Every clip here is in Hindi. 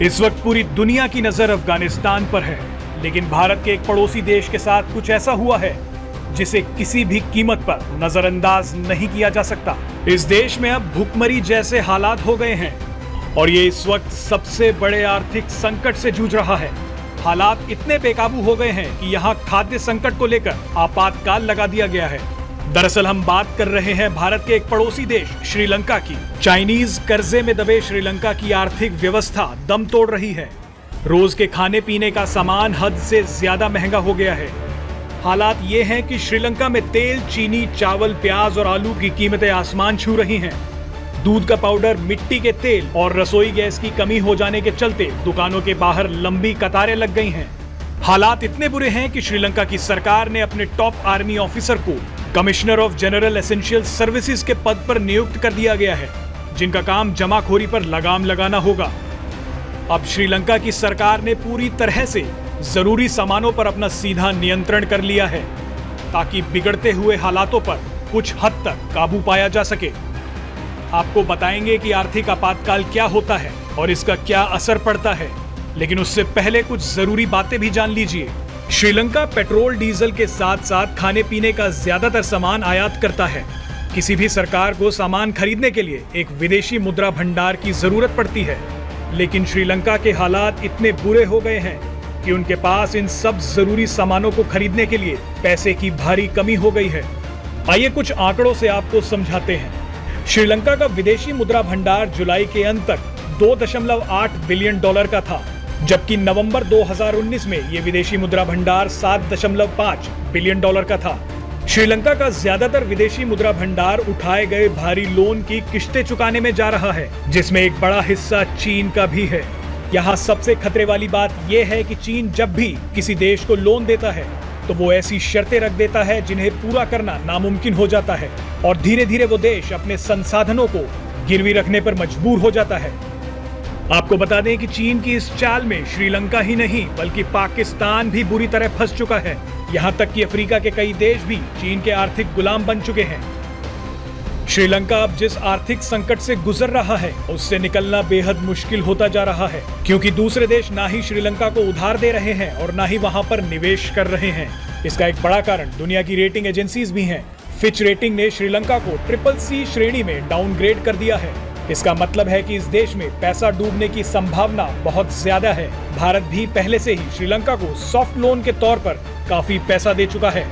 इस वक्त पूरी दुनिया की नजर अफगानिस्तान पर है, लेकिन भारत के एक पड़ोसी देश के साथ कुछ ऐसा हुआ है जिसे किसी भी कीमत पर नजरअंदाज नहीं किया जा सकता। इस देश में अब भूखमरी जैसे हालात हो गए हैं और ये इस वक्त सबसे बड़े आर्थिक संकट से जूझ रहा है। हालात इतने बेकाबू हो गए हैं कि यहाँ खाद्य संकट को लेकर आपातकाल लगा दिया गया है। दरअसल हम बात कर रहे हैं भारत के एक पड़ोसी देश श्रीलंका की। चाइनीज कर्जे में दबे श्रीलंका की आर्थिक व्यवस्था दम तोड़ रही है। रोज के खाने पीने का सामान हद से ज्यादा महंगा हो गया है। हालात ये हैं कि श्रीलंका में तेल, चीनी, चावल, प्याज और आलू की कीमतें आसमान छू रही हैं। दूध का पाउडर, मिट्टी के तेल और रसोई गैस की कमी हो जाने के चलते दुकानों के बाहर लंबी कतारें लग गई हैं। हालात इतने बुरे हैं कि श्रीलंका की सरकार ने अपने टॉप आर्मी ऑफिसर को commissioner of general essential services के पद पर नियुक्त कर दिया गया है, जिनका काम जमाखोरी पर लगाम लगाना होगा। अब श्रीलंका की सरकार ने पूरी तरह से जरूरी सामानों पर अपना सीधा नियंत्रण कर लिया है, ताकि बिगड़ते हुए हालातों पर कुछ हद तक काबू पाया जा सके। आपको बताएंगे कि आर्थिक आपातकाल क्या होता है और इसका क्या असर पड़ता है, लेकिन उससे पहले कुछ जरूरी बातें भी जान लीजिए। श्रीलंका पेट्रोल, डीजल के साथ साथ खाने पीने का ज्यादातर सामान आयात करता है। किसी भी सरकार को सामान खरीदने के लिए एक विदेशी मुद्रा भंडार की जरूरत पड़ती है, लेकिन श्रीलंका के हालात इतने बुरे हो गए हैं कि उनके पास इन सब जरूरी सामानों को खरीदने के लिए पैसे की भारी कमी हो गई है। आइए कुछ आंकड़ों से आपको समझाते हैं। श्रीलंका का विदेशी मुद्रा भंडार जुलाई के अंत तक $2.8 बिलियन का था, जबकि नवंबर 2019 में यह विदेशी मुद्रा भंडार $7.5 बिलियन का था। श्रीलंका का ज्यादातर विदेशी मुद्रा भंडार उठाए गए भारी लोन की किश्तें चुकाने में जा रहा है, जिसमें एक बड़ा हिस्सा चीन का भी है। यहाँ सबसे खतरे वाली बात यह है कि चीन जब भी किसी देश को लोन देता है तो वो ऐसी शर्तें रख देता है जिन्हें पूरा करना नामुमकिन हो जाता है और धीरे धीरे वो देश अपने संसाधनों को गिरवी रखने पर मजबूर हो जाता है। आपको बता दें कि चीन की इस चाल में श्रीलंका ही नहीं बल्कि पाकिस्तान भी बुरी तरह फंस चुका है। यहाँ तक कि अफ्रीका के कई देश भी चीन के आर्थिक गुलाम बन चुके हैं। श्रीलंका अब जिस आर्थिक संकट से गुजर रहा है उससे निकलना बेहद मुश्किल होता जा रहा है, क्योंकि दूसरे देश ना ही श्रीलंका को उधार दे रहे हैं और ना ही वहां पर निवेश कर रहे हैं। इसका एक बड़ा कारण दुनिया की रेटिंग एजेंसीज भी हैं। फिच रेटिंग ने श्रीलंका को CCC श्रेणी में डाउनग्रेड कर दिया है। इसका मतलब है कि इस देश में पैसा डूबने की संभावना बहुत ज्यादा है। भारत भी पहले से ही श्रीलंका को सॉफ्ट लोन के तौर पर काफी पैसा दे चुका है।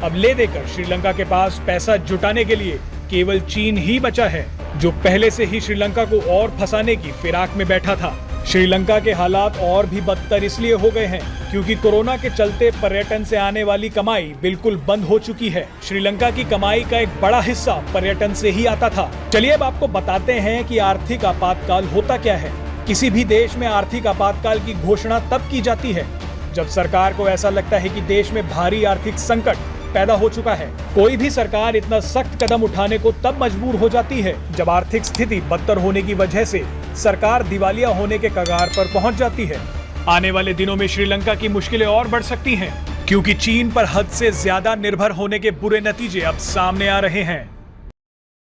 अब ले देकर श्रीलंका के पास पैसा जुटाने के लिए केवल चीन ही बचा है, जो पहले से ही श्रीलंका को और फंसाने की फिराक में बैठा था। श्रीलंका के हालात और भी बदतर इसलिए हो गए हैं क्योंकि कोरोना के चलते पर्यटन से आने वाली कमाई बिल्कुल बंद हो चुकी है। श्रीलंका की कमाई का एक बड़ा हिस्सा पर्यटन से ही आता था। चलिए अब आपको बताते हैं कि आर्थिक आपातकाल होता क्या है। किसी भी देश में आर्थिक आपातकाल की घोषणा तब की जाती है जब सरकार को ऐसा लगता है कि देश में भारी आर्थिक संकट पैदा हो चुका है। कोई भी सरकार इतना सख्त कदम उठाने को तब मजबूर हो जाती है जब आर्थिक स्थिति बदतर होने की वजह से सरकार दिवालिया होने के कगार पर पहुंच जाती है। आने वाले दिनों में श्रीलंका की मुश्किलें और बढ़ सकती हैं, क्योंकि चीन पर हद से ज्यादा निर्भर होने के बुरे नतीजे अब सामने आ रहे हैं।